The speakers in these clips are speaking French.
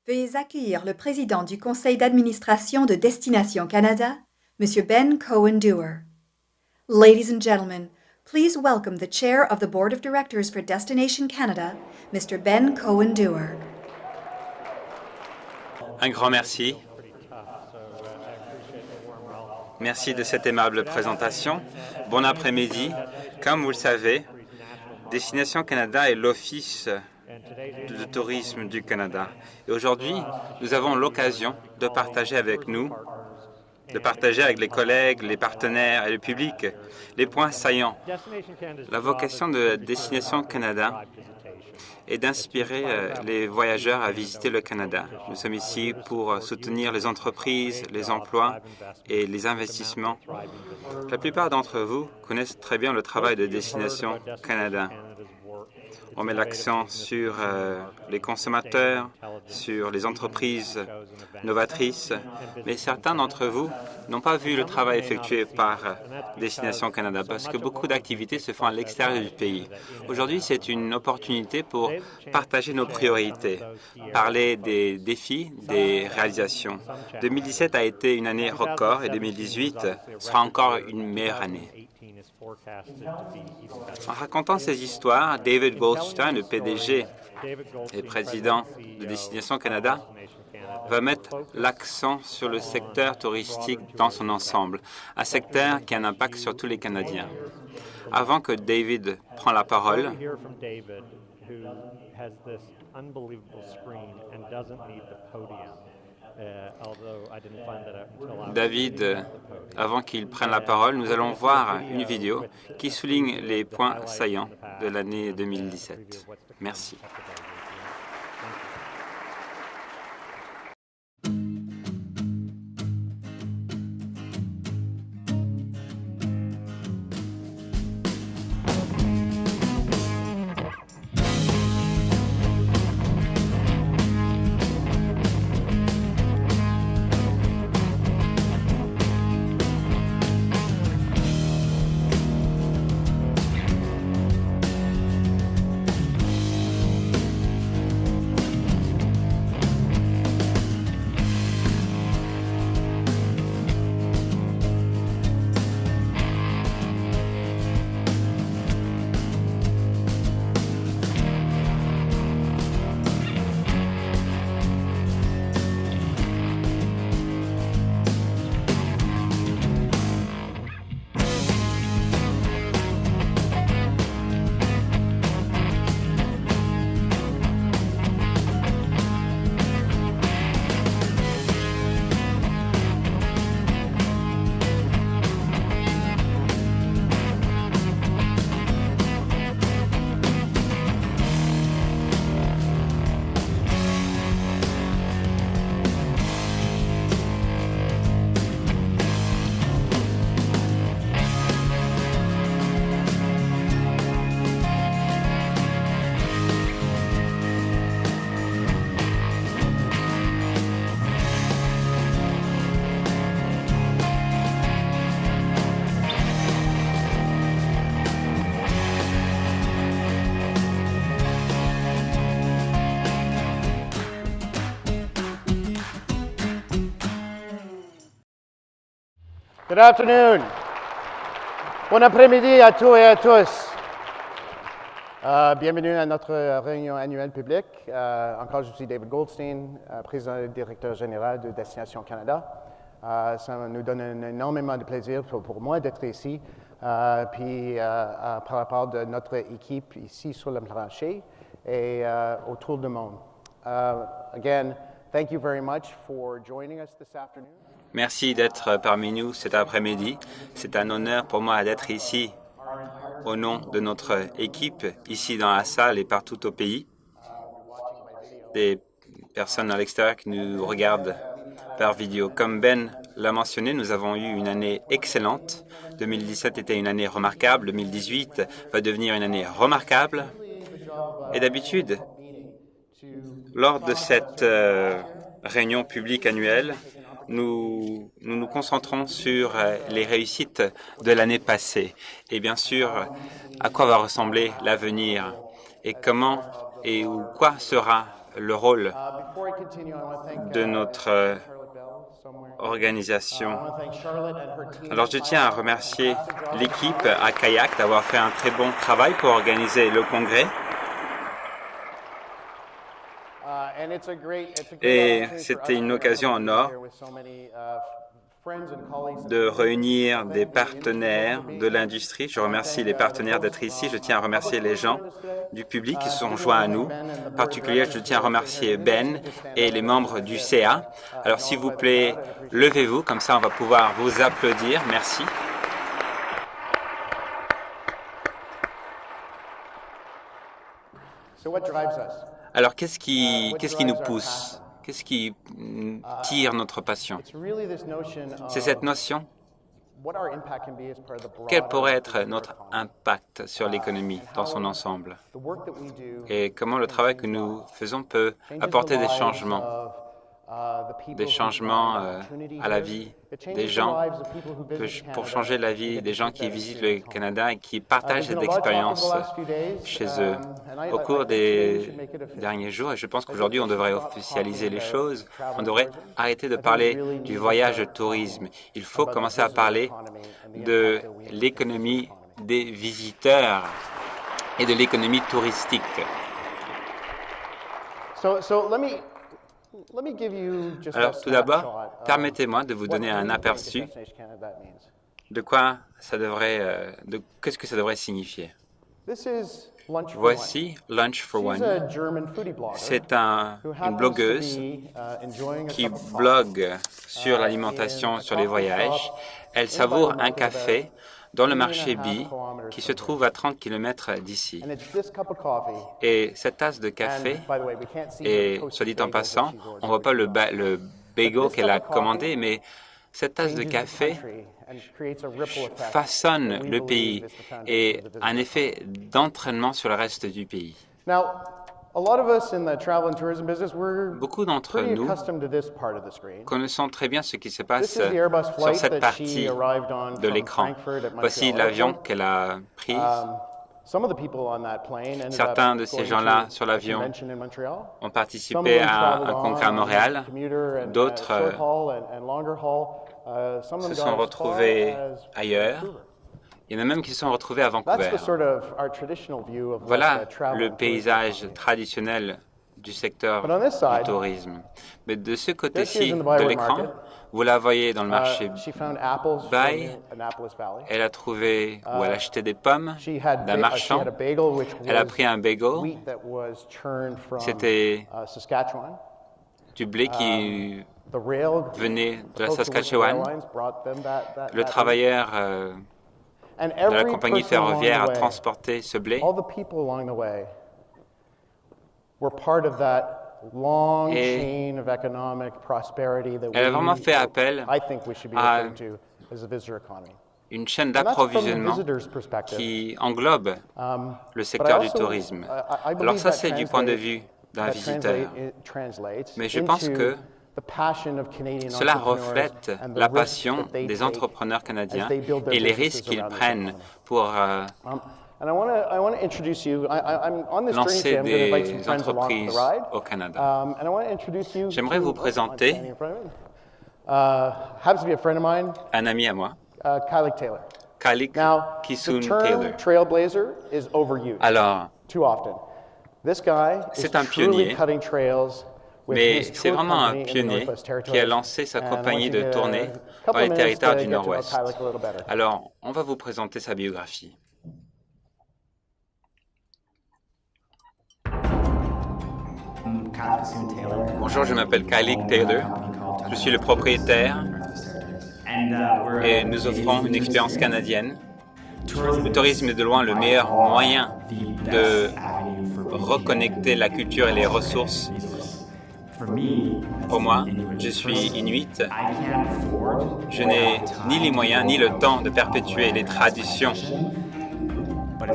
Veuillez accueillir le président du conseil d'administration de Destination Canada, M. Ben Cohen-Dewar. Ladies and gentlemen, please welcome the chair of the board of directors for Destination Canada, Mr. Ben Cohen-Dewar. Un grand merci. Merci de cette aimable présentation. Bon après-midi. Comme vous le savez, Destination Canada est l'Office de tourisme du Canada. Et aujourd'hui, nous avons l'occasion de partager avec les collègues, les partenaires et le public les points saillants. La vocation de Destination Canada est d'inspirer les voyageurs à visiter le Canada. Nous sommes ici pour soutenir les entreprises, les emplois et les investissements. La plupart d'entre vous connaissent très bien le travail de Destination Canada. On met l'accent sur les consommateurs, sur les entreprises novatrices, mais certains d'entre vous n'ont pas vu le travail effectué par Destination Canada parce que beaucoup d'activités se font à l'extérieur du pays. Aujourd'hui, c'est une opportunité pour partager nos priorités, parler des défis, des réalisations. 2017 a été une année record et 2018 sera encore une meilleure année. En racontant ces histoires, David Goldstein, le PDG et président de Destination Canada, va mettre l'accent sur le secteur touristique dans son ensemble, un secteur qui a un impact sur tous les Canadiens. Avant que David prenne la parole, avant qu'il prenne la parole, nous allons voir une vidéo qui souligne les points saillants de l'année 2017. Merci. Good afternoon. Bon après-midi à tous et à tous. Bienvenue à notre réunion annuelle publique. Encore, je suis David Goldstein, président et directeur général de Destination Canada. Ça nous donne énormément de plaisir pour moi d'être ici, puis par rapport de notre équipe ici sur le plancher et autour du monde. Again, thank you very much for joining us this afternoon. Merci d'être parmi nous cet après-midi. C'est un honneur pour moi d'être ici au nom de notre équipe, ici dans la salle et partout au pays. Des personnes à l'extérieur qui nous regardent par vidéo. Comme Ben l'a mentionné, nous avons eu une année excellente. 2017 était une année remarquable. 2018 va devenir une année remarquable. Et d'habitude, lors de cette réunion publique annuelle, nous nous concentrons sur les réussites de l'année passée et bien sûr à quoi va ressembler l'avenir et comment et ou quoi sera le rôle Before I continue, I want to thank de notre Charlotte Bell somewhere. I organisation. want to thank Charlotte and her team. Alors je tiens à remercier l'équipe à Kayak d'avoir fait un très bon travail pour organiser le congrès. And it's a great Et opportunity for c'était us une to occasion en be or here with so many, friends and colleagues de réunir des partenaires de l'industrie. Je remercie les partenaires d'être ici. Je tiens à remercier les gens du public qui se sont joints à nous. En particulier, je tiens à remercier Ben et les membres du CA. Alors, s'il vous plaît, levez-vous, comme ça on va pouvoir vous applaudir. Merci. So what drives us? Alors, qu'est-ce qui nous pousse? Qu'est-ce qui tire notre passion? It's really this notion C'est of cette notion. what our impact can be as part of the Quel broader pourrait être circular notre economy. impact sur l'économie dans son ensemble? The work that we do Et comment le travail que nous faisons peut changes apporter the des lives changements, of, the people who changements provide opportunity à la here. vie It changes des the gens, lives of people who visit pour Canada changer la and vie get des to gens keep qui that visitent experience le home. Canada et qui partagent There's been cette a lot of talk over expérience the last few days, chez eux. and I Au cours think today we des should make it official. derniers jours, et je pense qu'aujourd'hui on devrait officialiser les choses, on On devrait arrêter de parler du voyage de tourisme. Il faut commencer à parler de l'économie des visiteurs et de l'économie touristique. So let me give you just a Alors tout d'abord, snapshot of permettez-moi de vous what donner un we think aperçu Destination Canada means. de quoi ça devrait, qu'est-ce que ça devrait signifier. This is Lunch for Voici Lunch for One. She's One. a German foodie blogger C'est who une happens blogueuse to be, enjoying a qui cup of coffee. blogue sur l'alimentation, sur les voyages. Elle savoure un café dans le marché Bi qui se trouve à 30 km d'ici. And it's this cup of coffee. Et cette tasse de café, And, by the way, we can't see et her toasted soit dit en bagels that passant, she's on ordered. ne voit pas le bagel qu'elle a commandé, mais cette tasse de Changes the café country and creates a ripple effect façonne that we le believe pays is the foundation et of the un visitor effet d'entraînement sur le reste du pays. Now, a lot of us in the travel and tourism business, we're Beaucoup d'entre pretty nous accustomed to this part of the screen. connaissons très bien ce qui se This passe is the Airbus sur flight cette that she partie arrived on de from l'écran. Frankfurt at Voici Montreal l'avion Airport. qu'elle a pris. Some of the people on that plane ended Certains up de ces going gens-là to sur a l'avion convention in Montreal. ont Some of participé them à traveled un congrès à on Montréal. commuter and, D'autres short haul and longer haul. Some of se them sont got as retrouvés far as ailleurs. Vancouver. Il y en a même qui se sont retrouvés à That's Vancouver. the sort of our traditional view of what Voilà the travel le and tourism paysage economy is. traditionnel du secteur But on this side, du tourisme. Mais de ce there she côté-ci is in the de Byward l'écran, market. vous la voyez dans le marché. She found apples Bye. from Annapolis Valley. Elle a trouvé ou elle a acheté des pommes She had d'un marchand. a bagel which Elle a was pris un bagel. wheat that was churned from C'était Saskatchewan. du blé qui The rail venait de la folks who worked for Saskatchewan. airlines brought them that Le travailleur And de la every compagnie person along ferroviaire the a way, transporté ce blé. all the people along the way were part of that long Et chain of economic prosperity that elle a vraiment fait appel I think we should be à referring to as a visitor economy. Une chaîne And that's from the d'approvisionnement visitor's perspective. qui englobe Um, le but I secteur du also, tourisme. I Alors believe ça, that c'est du point de translate- vue d'un that visiteur. translates Mais je pense into que the passion of Canadian cela entrepreneurs reflète and the la risks passion that they des take entrepreneurs canadiens as they build their et les businesses risques qu'ils around this prennent economy. pour And I want to introduce you. I'm on this journey lancer today. I'm going to invite some des friends along for entreprises the ride. au Canada. And I want to introduce you. J'aimerais to- vous I'm présenter standing in front of me. Happens to be a friend of mine, Un ami à moi, Kylie Taylor. Kalik Now, Kisun the term Taylor. trailblazer is overused Alors, too often. This guy is C'est un truly pionnier, cutting trails with mais his c'est tour vraiment un company in the pionnier Northwest qui a Territories. lancé sa And I compagnie want you de to tournée get a dans couple les minutes territoires to du get to know Nord-Ouest. Kylie a little better. Alors, on va vous présenter sa biographie. Bonjour, je m'appelle Kalik Taylor. Je suis le propriétaire et nous offrons une expérience canadienne. Le tourisme est de loin le meilleur moyen de reconnecter la culture et les ressources. Pour moi, je suis inuit. Je n'ai ni les moyens ni le temps de perpétuer les traditions.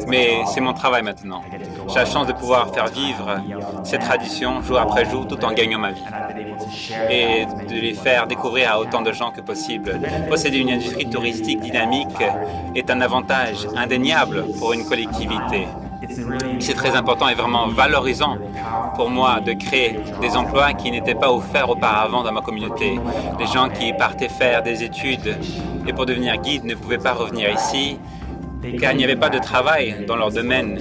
Mais c'est mon travail maintenant. J'ai la chance de pouvoir faire vivre ces traditions jour après jour tout en gagnant ma vie et de les faire découvrir à autant de gens que possible. Posséder une industrie touristique dynamique est un avantage indéniable pour une collectivité C'est très important et vraiment valorisant pour moi de créer des emplois qui n'étaient pas offerts auparavant dans ma communauté. Les gens qui partaient faire des études et pour devenir guide ne pouvaient pas revenir ici car il n'y avait pas de travail dans leur domaine,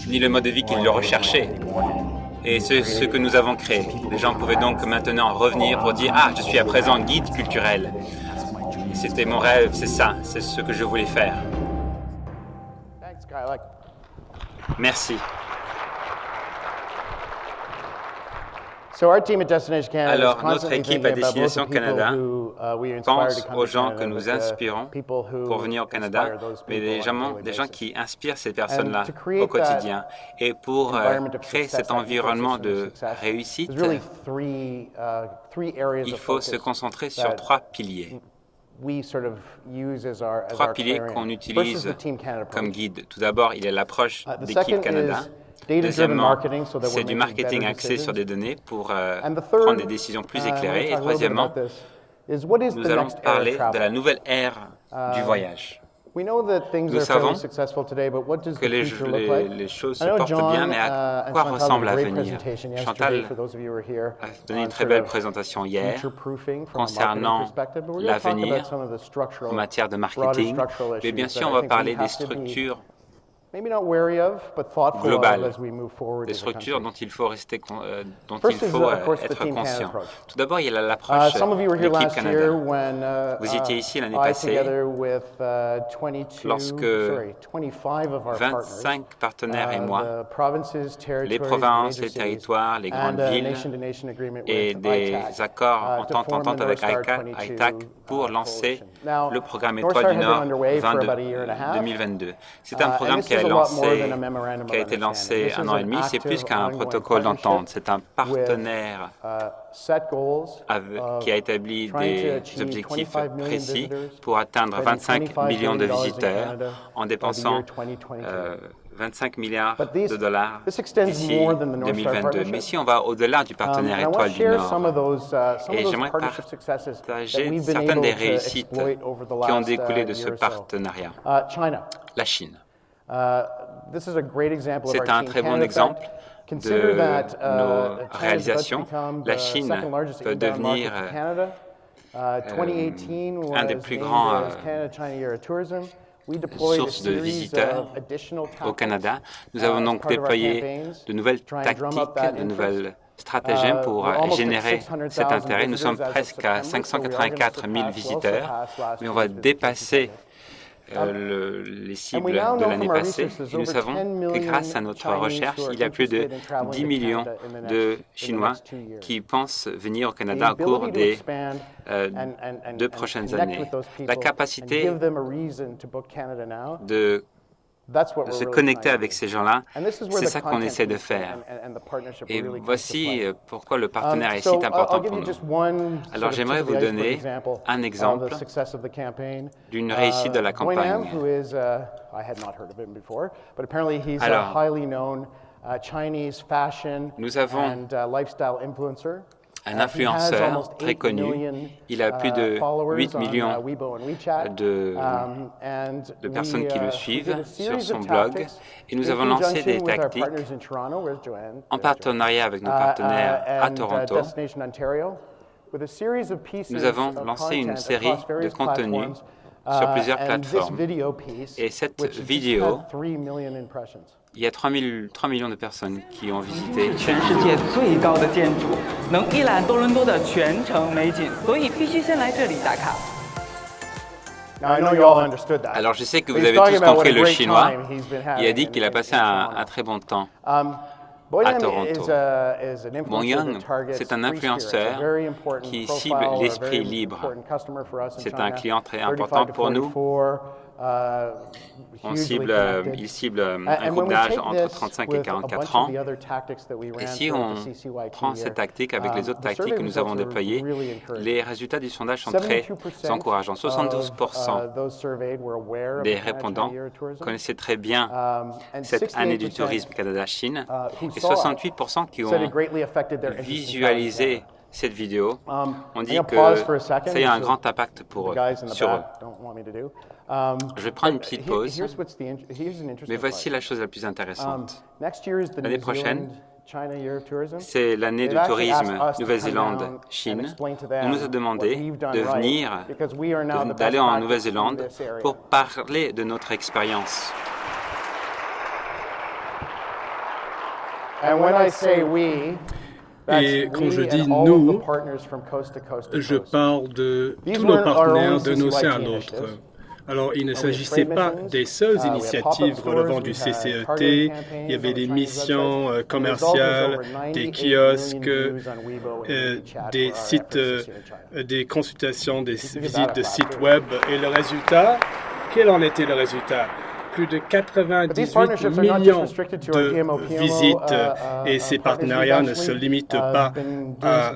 ni le mode de vie qu'ils recherchaient. Et c'est ce que nous avons créé. Les gens pouvaient donc maintenant revenir pour dire « Ah, je suis à présent guide culturel ». C'était mon rêve, c'est ça, c'est ce que je voulais faire. Merci. Alors, notre équipe à Destination Canada pense aux gens que nous inspirons pour venir au Canada, mais des gens qui inspirent ces personnes-là au quotidien. Et pour créer cet environnement de réussite, il faut se concentrer sur trois piliers. Trois piliers qu'on utilise comme guide. Tout d'abord, il y a l'approche d'équipe Canada. Deuxièmement, c'est du marketing axé sur des données pour prendre des décisions plus éclairées. Et troisièmement, nous allons parler de la nouvelle ère du voyage. Nous savons que les choses se portent bien, mais à quoi ressemble l'avenir? Chantal a donné une très belle présentation hier concernant l'avenir en matière de marketing. Mais bien sûr, on va parler des structures globales, des structures dont il faut rester, être conscient. Tout d'abord, il y a l'approche d'équipe Canada. Vous étiez ici l'année passée lorsque 25 partenaires et moi, les provinces, les territoires, les grandes villes et des accords entente avec ITAC pour lancer le programme Étoile du Nord 2022. C'est un programme qui a été lancé 1 an et demi. C'est plus qu'un protocole d'entente. C'est un partenaire qui a établi des objectifs précis pour atteindre 25 millions de visiteurs en dépensant 25 milliards de dollars d'ici 2022. Mais si on va au-delà du partenaire Étoile du Nord, et j'aimerais partager certaines des réussites qui ont découlé de ce partenariat. La Chine. C'est un très bon exemple de nos réalisations. La Chine peut devenir un des plus grands sources de visiteurs au Canada. Nous avons donc déployé de nouvelles tactiques, de nouvelles stratagèmes pour générer cet intérêt. Nous sommes presque à 584 000 visiteurs, mais on va dépasser les cibles de l'année passée. Et nous savons que grâce à notre recherche, il y a plus de 10 millions de Chinois qui pensent venir au Canada au cours des 2 prochaines années. La capacité de se connecter avec ces gens-là, c'est ça qu'on essaie de faire. Et voici pourquoi le partenaire est si important pour nous. Alors j'aimerais vous donner un exemple d'une réussite de la campagne. Alors, nous avons un influenceur très connu. Il a plus de 8 millions de personnes qui le suivent sur son blog. Et nous avons lancé des tactiques en partenariat avec nos partenaires à Toronto. Nous avons lancé une série de contenus sur plusieurs plateformes. Et cette vidéo, il y a 3 millions de personnes qui ont visité. Alors je sais que vous avez tous compris le chinois. Il a dit qu'il a passé un très bon temps à Toronto. Boyoung, c'est un influenceur qui cible l'esprit libre. C'est un client très important pour nous. Il cible un groupe d'âge entre 35 et 44 ans. Et si on prend cette tactique avec les autres tactiques que nous avons déployées, les résultats du sondage sont très encourageants. 72% des répondants connaissaient très bien cette année du tourisme Canada-Chine et 68% qui ont visualisé cette vidéo ont dit que ça a eu un grand impact sur eux. Je vais prendre une petite pause, mais voici la chose la plus intéressante. L'année prochaine, c'est l'année du tourisme Nouvelle-Zélande-Chine. On nous a demandé de venir, d'aller en Nouvelle-Zélande pour parler de notre expérience. Et quand je dis nous, je parle de tous nos partenaires d'un océan à l'autre. Alors, il ne s'agissait pas des seules initiatives relevant du CCET. Il y avait des missions commerciales, des kiosques, des sites, des consultations, des visites de sites web. Et le résultat, quel en était le résultat? Plus de 98 millions de visites et ces partenariats ne se limitent pas à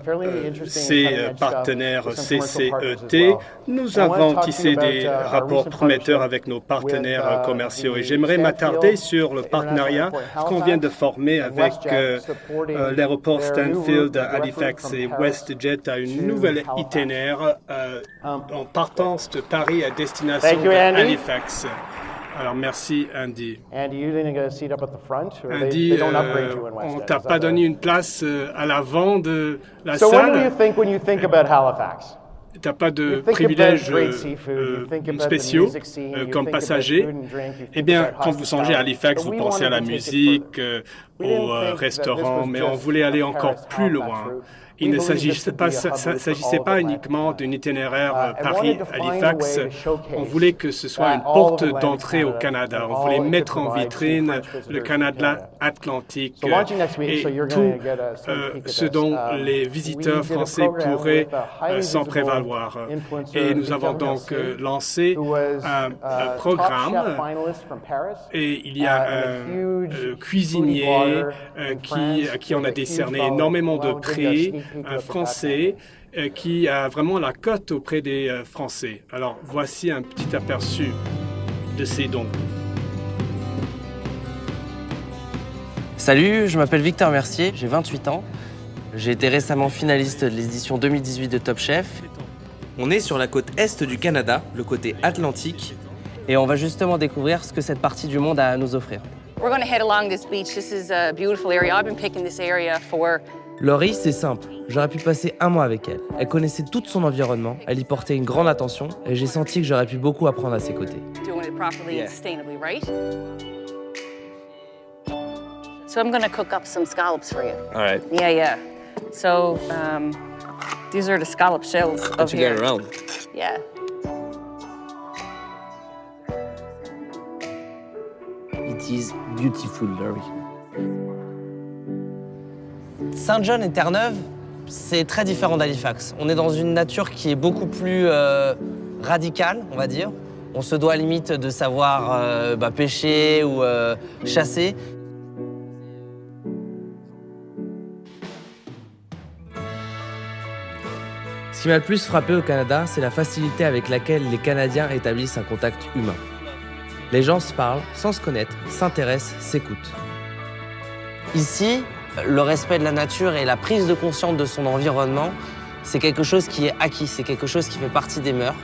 ces partenaires CCET. Nous avons tissé des rapports prometteurs avec nos partenaires commerciaux et j'aimerais m'attarder sur le partenariat qu'on vient de former avec l'aéroport Stanfield à Halifax et WestJet à une nouvelle itinéraire en partance de Paris à destination de Halifax. Alors, merci, Andy. Andy, on t'a pas donné une place à l'avant de la So what do you salle. think when you think about Halifax? T'as pas de You think privilèges about great seafood, you think about the spéciaux music scene, you comme think about passager. food and drink, you Eh think bien, about quand vous songez à Halifax, hospitality. vous But we pensez à la wanted to take it musique, further. We au didn't think that restaurant, this was mais on just voulait aller a encore Paris plus loin. Halifax route. Il ne We believe this s'agissait would pas, be a hub for s'agissait all pas of uniquement Atlantic. d'un itinéraire And wanted to find a Paris-Halifax. way to showcase On voulait que ce soit une that all porte of Atlantic d'entrée au Canada Canada. and On all voulait it could mettre en provide to vitrine French le visitors to Canada Canada. atlantique So launching next week, so et you're tout gonna get a sneak peek at ce this. dont les visiteurs We did a français program pourraient with a highly s'en visible prévaloir. influencer, Et nous avons Victor donc Mercier, lancé who was un top programme chef finalist from Paris. et il y a and a un huge cuisinier foodie blogger in à qui on France a with a décerné huge énormément de following. We'll give you a prix, sneak peek un of Français qui a vraiment la cote auprès des Français. Alors voici un petit aperçu de ces dons. Salut, je m'appelle Victor Mercier, j'ai 28 ans. J'ai été récemment finaliste de l'édition 2018 de Top Chef. On est sur la côte est du Canada, le côté atlantique, et on va justement découvrir ce que cette partie du monde a à nous offrir. We're going to head along this beach. This is a beautiful area. I've been picking this area for Laurie, c'est simple. J'aurais pu passer un mois avec elle. Elle connaissait tout son environnement, elle y portait une grande attention, et j'ai senti que j'aurais pu beaucoup apprendre à ses côtés. doing it properly and sustainably, right? So I'm going to cook up some scallops for you. All right. Yeah. So these are the scallop shells of here. around. Yeah. It is beautiful, Laurie. Saint-John et Terre-Neuve, c'est très différent d'Halifax. On est dans une nature qui est beaucoup plus radicale, on va dire. On se doit limite de savoir pêcher ou chasser. Ce qui m'a le plus frappé au Canada, c'est la facilité avec laquelle les Canadiens établissent un contact humain. Les gens se parlent sans se connaître, s'intéressent, s'écoutent. Ici, le respect de la nature et la prise de conscience de son environnement, c'est quelque chose qui est acquis, c'est quelque chose qui fait partie des mœurs.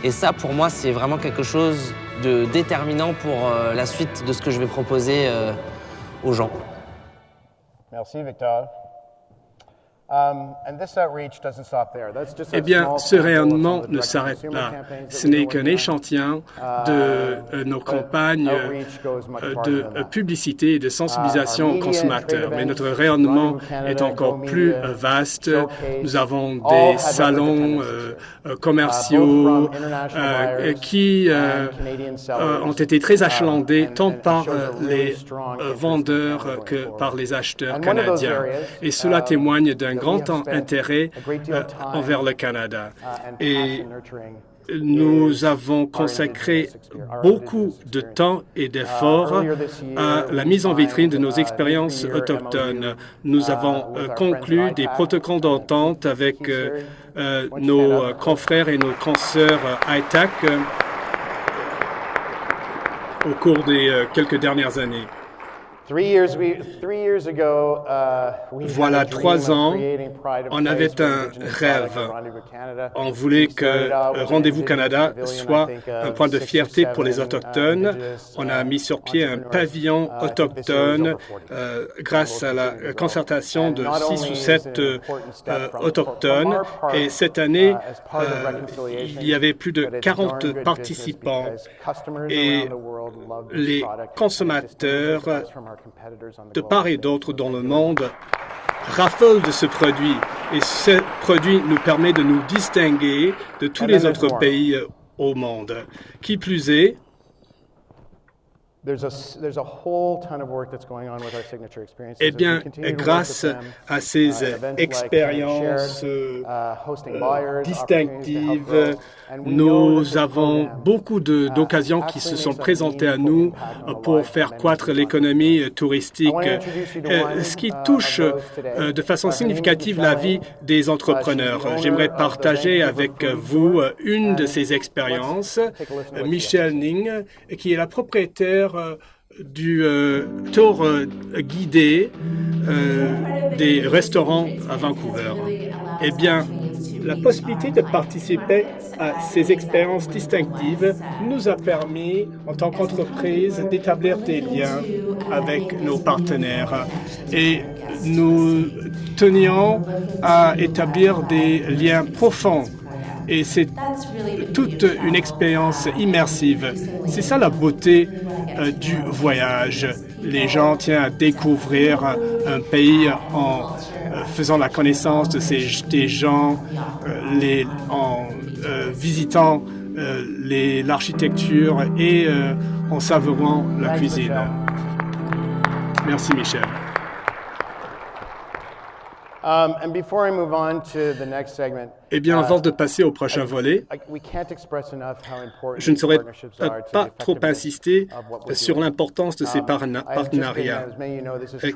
Et ça, pour moi, c'est vraiment quelque chose de déterminant pour la suite de ce que je vais proposer aux gens. Merci, Victor. And this outreach doesn't stop there. That's just a Eh bien, small ce sample of rayonnement some of the ne s'arrête direct-to-consumer là. campaigns that Ce we're n'est doing qu'un now. échantillon de nos campagnes de publicité et de sensibilisation aux consommateurs. Mais notre rayonnement est encore plus vaste. Nous avons des salons commerciaux qui ont été très achalandés tant par les vendeurs que par les acheteurs canadiens. Et cela témoigne d'un grand intérêt envers le Canada. Et nous avons consacré beaucoup de temps et d'efforts à la mise en vitrine de nos expériences autochtones. Nous avons conclu des protocoles d'entente avec nos confrères et nos consoeurs ITAC au cours des quelques dernières années. Voilà 3 ans, on avait un rêve. On voulait que Rendez-vous Canada soit un point de fierté pour les Autochtones. On a mis sur pied un pavillon autochtone grâce à la concertation de 6 ou 7 autochtones. Et cette année, il y avait plus de 40 participants. Et les consommateurs de part et d'autre dans le monde raffolent de ce produit. Et ce produit nous permet de nous distinguer de tous les autres pays au monde. Qui plus est, eh bien, grâce à ces expériences distinctives, nous avons beaucoup d'occasions qui se sont présentées à nous pour faire croître l'économie touristique, ce qui touche de façon significative la vie des entrepreneurs. J'aimerais partager avec vous une de ces expériences, Michelle Ning, qui est la propriétaire du tour guidé des restaurants à Vancouver. Eh bien, la possibilité de participer à ces expériences distinctives nous a permis, en tant qu'entreprise, d'établir des liens avec nos partenaires. Et nous tenions à établir des liens profonds. Et c'est toute une expérience immersive. C'est ça la beauté du voyage. Les gens tiennent à découvrir un pays en faisant la connaissance des gens, en visitant l'architecture et en savourant la cuisine. Merci, Michel. Eh bien, avant de passer au prochain volet, je ne saurais pas trop insister sur l'importance de ces partenariats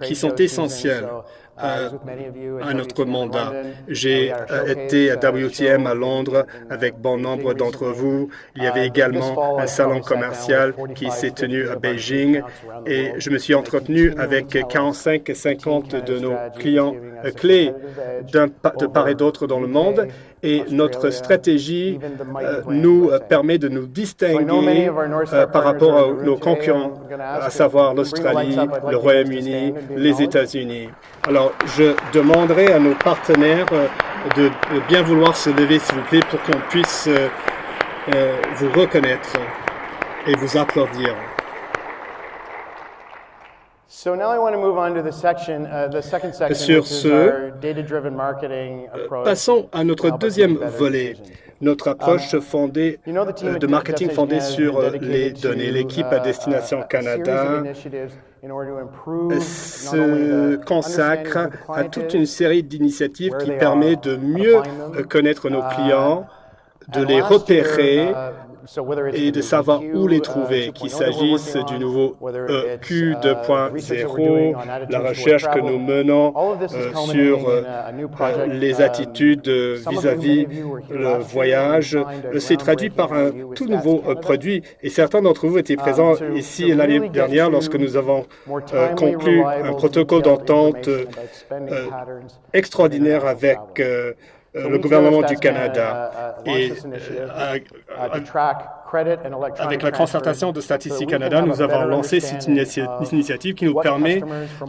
qui sont essentiels à notre mandat. J'ai été à WTM à Londres avec bon nombre d'entre vous. Il y avait également un salon commercial qui s'est tenu à Beijing et je me suis entretenu avec 45 et 50 de nos clients clés de part et d'autre dans le monde. Et notre stratégie nous permet de nous distinguer par rapport à nos concurrents, à savoir l'Australie, le Royaume-Uni, les États-Unis. Alors, je demanderai à nos partenaires de bien vouloir se lever, s'il vous plaît, pour qu'on puisse vous reconnaître et vous applaudir. Sur ce, passons à notre deuxième volet, notre approche de marketing fondée sur les données. L'équipe à Destination Canada se consacre à toute une série d'initiatives qui permet de mieux connaître nos clients, de les repérer et de savoir où les trouver, qu'il s'agisse du nouveau EQ 2.0, la recherche que nous menons sur les attitudes vis-à-vis le voyage, s'est traduit par un tout nouveau produit. Et certains d'entre vous étaient présents ici l'année dernière lorsque nous avons conclu un protocole d'entente extraordinaire avec le gouvernement du Canada et avec la concertation de Statistique Canada, nous avons lancé cette initiative qui nous permet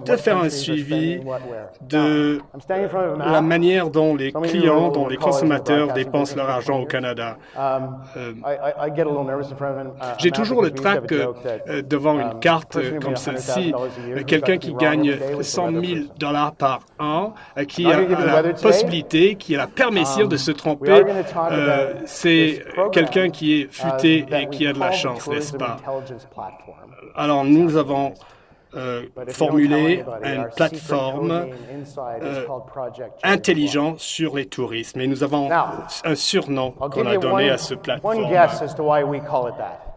de faire un suivi de la manière dont les clients, dont les consommateurs dépensent leur argent au Canada. J'ai toujours le trac devant une carte comme celle-ci. Quelqu'un qui gagne 100 000 $ par an, qui a la possibilité, qui a la permission de se tromper, c'est quelqu'un qui est futé et qui a de la chance, n'est-ce pas? Alors, nous avons formulé une plateforme intelligente sur les tourismes et nous avons un surnom qu'on a donné à ce plateforme.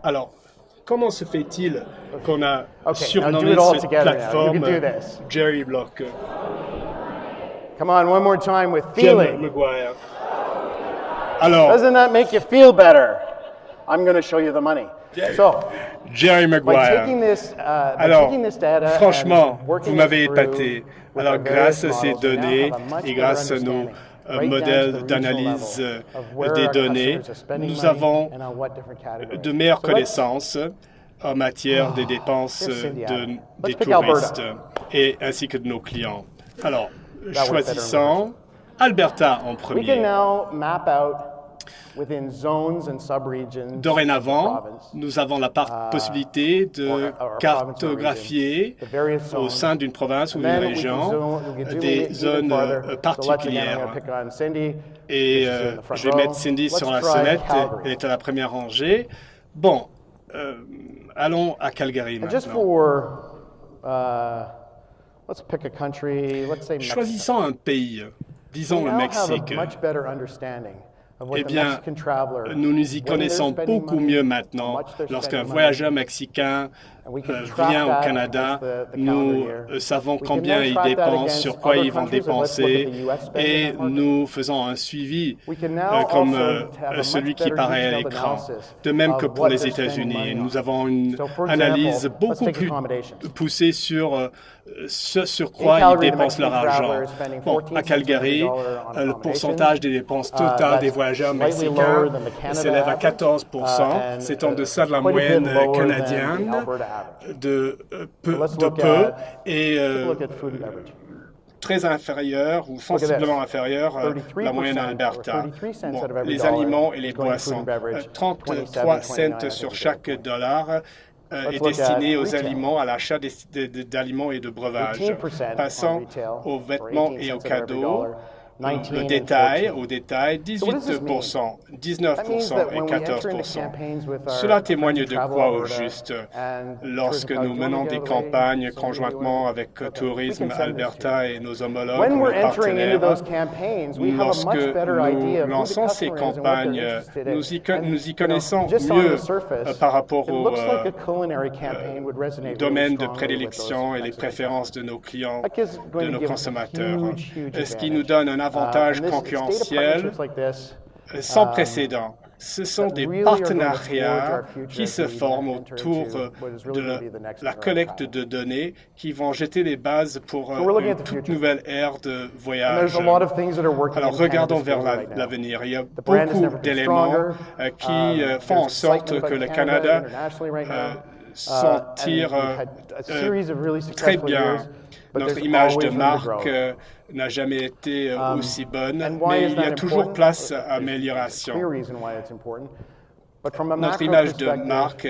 Alors, comment se fait-il qu'on a surnommé cette plateforme Jerry Block? Come on, one more time with Jim feeling. McGuire. Alors, Doesn't that make you feel better? I'm going to show you the money. Jerry Maguire. Alors, franchement, vous m'avez épaté. Alors, grâce à ces données et grâce à nos modèles d'analyse des données, nous avons de meilleures connaissances en matière des dépenses des touristes et ainsi que de nos clients. Alors, choisissons Alberta en premier. Dorénavant, nous avons la possibilité de cartographier au sein d'une province ou d'une région des zones particulières. Et je vais mettre Cindy sur la sonnette, elle est à la première rangée. Bon, allons à Calgary maintenant. Choisissons un pays, disons le Mexique. Eh bien, nous nous y connaissons beaucoup mieux maintenant. Lorsqu'un voyageur mexicain vient au Canada, nous savons combien ils dépensent, sur quoi ils vont dépenser, et nous faisons un suivi comme celui qui paraît à l'écran. De même que pour les États-Unis, nous avons une analyse beaucoup plus poussée sur ce sur quoi ils dépensent leur argent. Bon, à Calgary, le pourcentage des dépenses totales des voyageurs mexicains s'élève à 14%. C'est en deçà de la moyenne canadienne de peu et très inférieur ou sensiblement inférieur à la moyenne à Alberta. Bon, les aliments et les boissons. 33 cents sur chaque dollar est destiné aux aliments, à l'achat d'aliments et de breuvages. Passons aux vêtements et aux cadeaux. Le détail, au détail, 18%, 19% et 14%. Cela témoigne de quoi au juste? Lorsque nous menons des campagnes conjointement avec Tourisme Alberta et nos homologues, nos partenaires, lorsque nous lançons ces campagnes, nous y connaissons mieux par rapport au domaine de prédilection et les préférences de nos clients, de nos consommateurs. Ce qui nous donne un avantage concurrentiel sans précédent. Ce sont des partenariats qui se forment autour de la collecte de données qui vont jeter les bases pour une toute nouvelle ère de voyage. Alors, regardons vers l'avenir. Il y a beaucoup d'éléments qui font en sorte que le Canada s'en tire très bien. Notre image de marque n'a jamais été aussi bonne, mais il y a toujours place à amélioration. Notre image de marque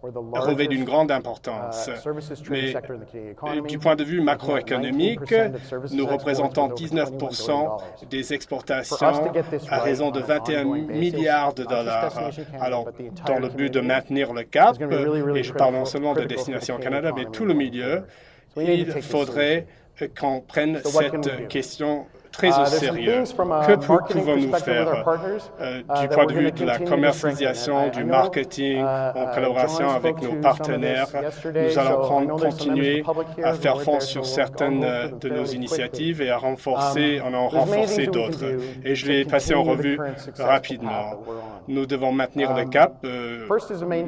revêt d'une grande importance. Mais du point de vue macroéconomique, nous représentons 19% des exportations à raison de 21 milliards de dollars. Alors, dans le but de maintenir le cap, et je parle non seulement de Destination Canada, mais tout le milieu, il faudrait qu'on prenne cette question très au sérieux. Que pouvons-nous faire du point de vue de la commercialisation, du marketing, en collaboration avec nos partenaires? Nous allons continuer à faire fond sur certaines de nos initiatives et à en renforcer d'autres. Et je vais passer en revue rapidement. Nous devons maintenir le cap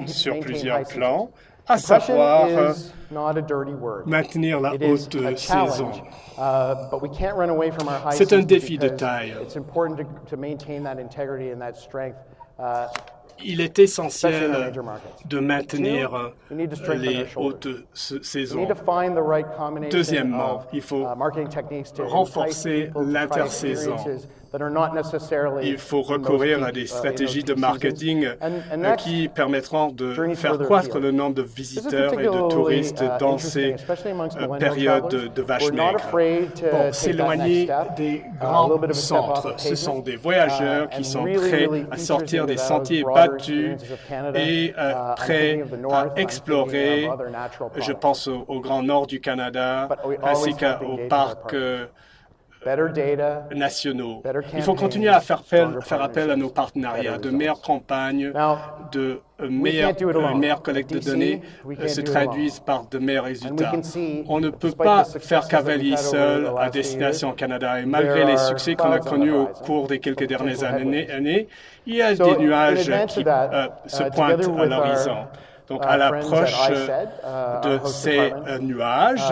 sur plusieurs plans, à savoir maintenir la haute saison. C'est un défi de taille. Il est essentiel de maintenir les hautes saisons. Deuxièmement, il faut renforcer l'intersaison. Il faut recourir à des stratégies de marketing qui permettront de faire croître le nombre de visiteurs et de touristes dans ces périodes de vaches maigres. Bon, s'éloigner des grands centres. Ce sont des voyageurs qui sont prêts à sortir des sentiers battus et prêts à explorer. Je pense au Grand Nord du Canada ainsi qu'au parc nationaux. Il faut continuer à faire appel à nos partenariats, de meilleures campagnes, de meilleure collecte de données se traduisent par de meilleurs résultats. On ne peut pas faire cavalier seul à Destination Canada et malgré les succès qu'on a connus au cours des quelques dernières années, il y a des nuages qui se pointent à l'horizon. Donc, à l'approche de ces nuages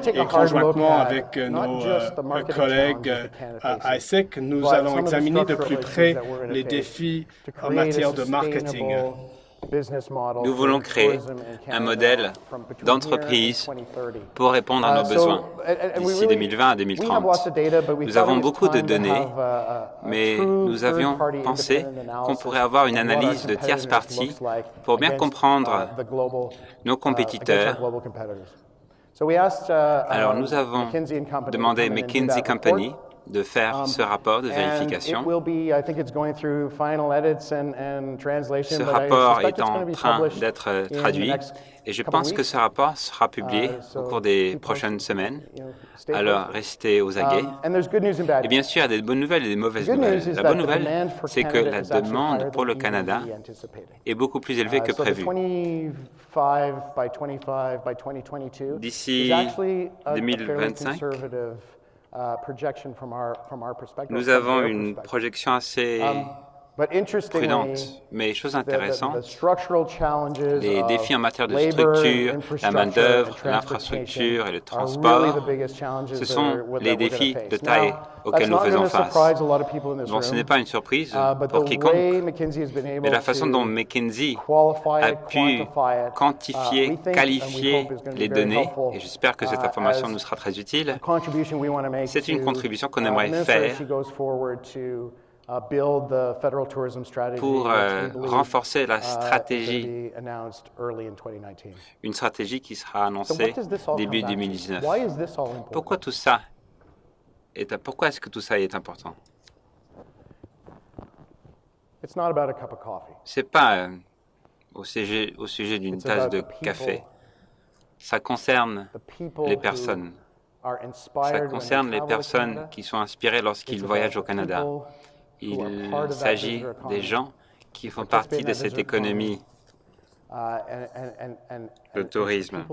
et conjointement avec nos collègues à ISEC, nous allons examiner de plus près les défis en matière de marketing. Nous voulons créer un modèle d'entreprise pour répondre à nos besoins d'ici 2020 à 2030. Nous avons beaucoup de données, mais nous avions pensé qu'on pourrait avoir une analyse de tierces parties pour bien comprendre nos compétiteurs. Alors nous avons demandé McKinsey Company de faire ce rapport de vérification. Ce rapport est en train d'être traduit et je pense que ce rapport sera publié au cours des prochaines semaines. Alors, restez aux aguets. Et bien sûr, il y a des bonnes nouvelles et des mauvaises nouvelles. La bonne nouvelle, c'est que la demande pour le Canada est beaucoup plus élevée que prévu. D'ici 2025, nous avons une projection assez prudente, mais chose intéressante, les défis en matière de structure, la main-d'œuvre, l'infrastructure et le transport, ce sont les défis de taille auxquels nous faisons face. Bon, ce n'est pas une surprise pour quiconque, mais la façon dont McKinsey a pu quantifier, qualifier les données, et j'espère que cette information nous sera très utile, c'est une contribution qu'on aimerait faire pour renforcer la stratégie, une stratégie qui sera annoncée début 2019. Pourquoi est-ce que tout ça est important? Ce n'est pas au sujet d'une tasse de café. Ça concerne les personnes. Ça concerne les personnes qui sont inspirées lorsqu'ils voyagent au Canada. Il s'agit des gens qui font partie de cette économie de tourisme.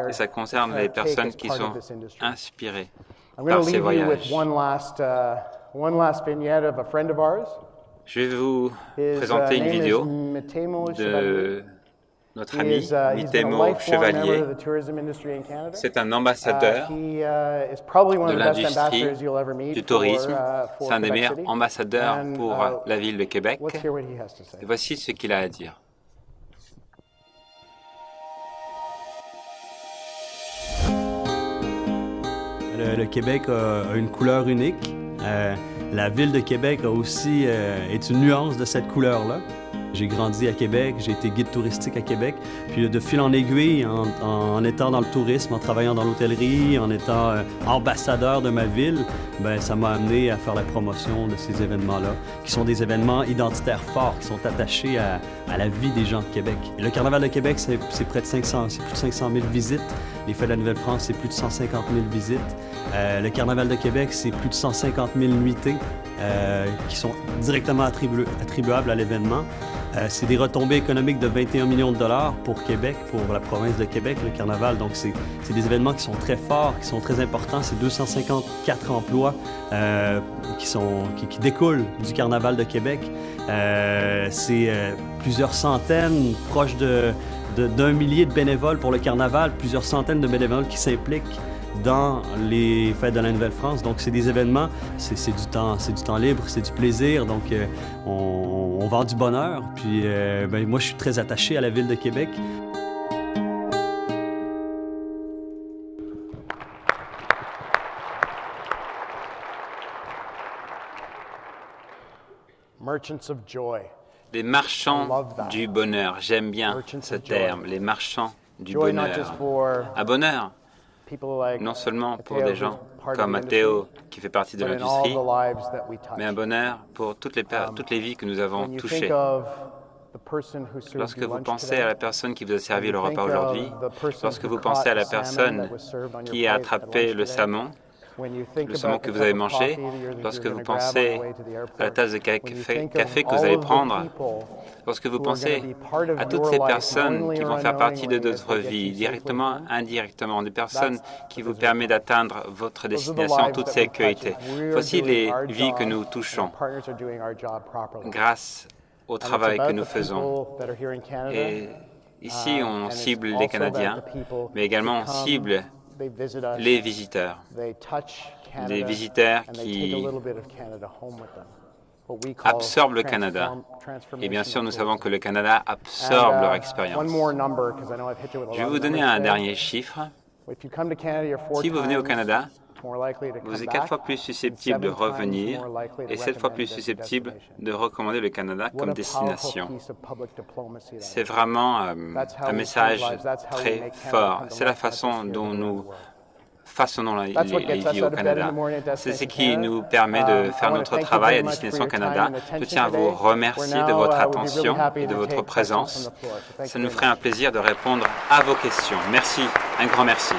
Et ça concerne les personnes qui sont inspirées par ces voyages. Je vais vous présenter une vidéo de notre ami Mitemo Chevalier. C'est un ambassadeur de l'industrie du tourisme. C'est un des meilleurs ambassadeurs pour la ville de Québec. Et voici ce qu'il a à dire. Le Québec a une couleur unique. La ville de Québec aussi est une nuance de cette couleur-là. J'ai grandi à Québec, j'ai été guide touristique à Québec, puis de fil en aiguille, en étant dans le tourisme, en travaillant dans l'hôtellerie, en étant ambassadeur de ma ville, ça m'a amené à faire la promotion de ces événements-là, qui sont des événements identitaires forts, qui sont attachés à la vie des gens de Québec. Et le Carnaval de Québec, c'est plus de 500 000 visites. Les Fêtes de la Nouvelle-France, c'est plus de 150 000 visites. Le Carnaval de Québec, c'est plus de 150 000 nuitées qui sont directement attribuables à l'événement. C'est des retombées économiques de 21 millions de dollars pour Québec, pour la province de Québec, le Carnaval. Donc, c'est des événements qui sont très forts, qui sont très importants. C'est 254 emplois qui découlent du Carnaval de Québec. C'est plusieurs centaines, proches d'un millier de bénévoles pour le Carnaval, plusieurs centaines de bénévoles qui s'impliquent dans les Fêtes de la Nouvelle-France. Donc, c'est des événements, c'est du temps libre, c'est du plaisir. Donc, on vend du bonheur. Puis, moi, je suis très attaché à la ville de Québec. Les marchands du bonheur. J'aime bien ce terme, les marchands du bonheur. Un bonheur, non seulement pour des gens comme Matteo, qui fait partie de l'industrie, mais un bonheur pour toutes les vies que nous avons touchées. Lorsque vous pensez à la personne qui vous a servi le repas aujourd'hui, lorsque vous pensez à la personne qui a attrapé le saumon, le saumon que vous avez mangé, lorsque vous pensez à la tasse de café que vous allez prendre, lorsque vous pensez à toutes ces personnes qui vont faire partie de notre vie, directement, indirectement, des personnes qui vous permettent d'atteindre votre destination en toute sécurité. Voici les vies que nous touchons grâce au travail que nous faisons. Et ici, on cible les Canadiens, mais également on cible les visiteurs. Des visiteurs qui absorbent le Canada. Et bien sûr, nous savons que le Canada absorbe leur expérience. Je vais vous donner un dernier chiffre. Si vous venez au Canada, vous êtes 4 fois plus susceptible de revenir et 7 fois plus susceptible de recommander le Canada comme destination. C'est vraiment un message très fort. C'est la façon dont nous façonnons les vies au Canada. C'est ce qui nous permet de faire notre travail à Destination Canada. Je tiens à vous remercier de votre attention et de votre présence. Ça nous ferait un plaisir de répondre à vos questions. Merci, un grand merci.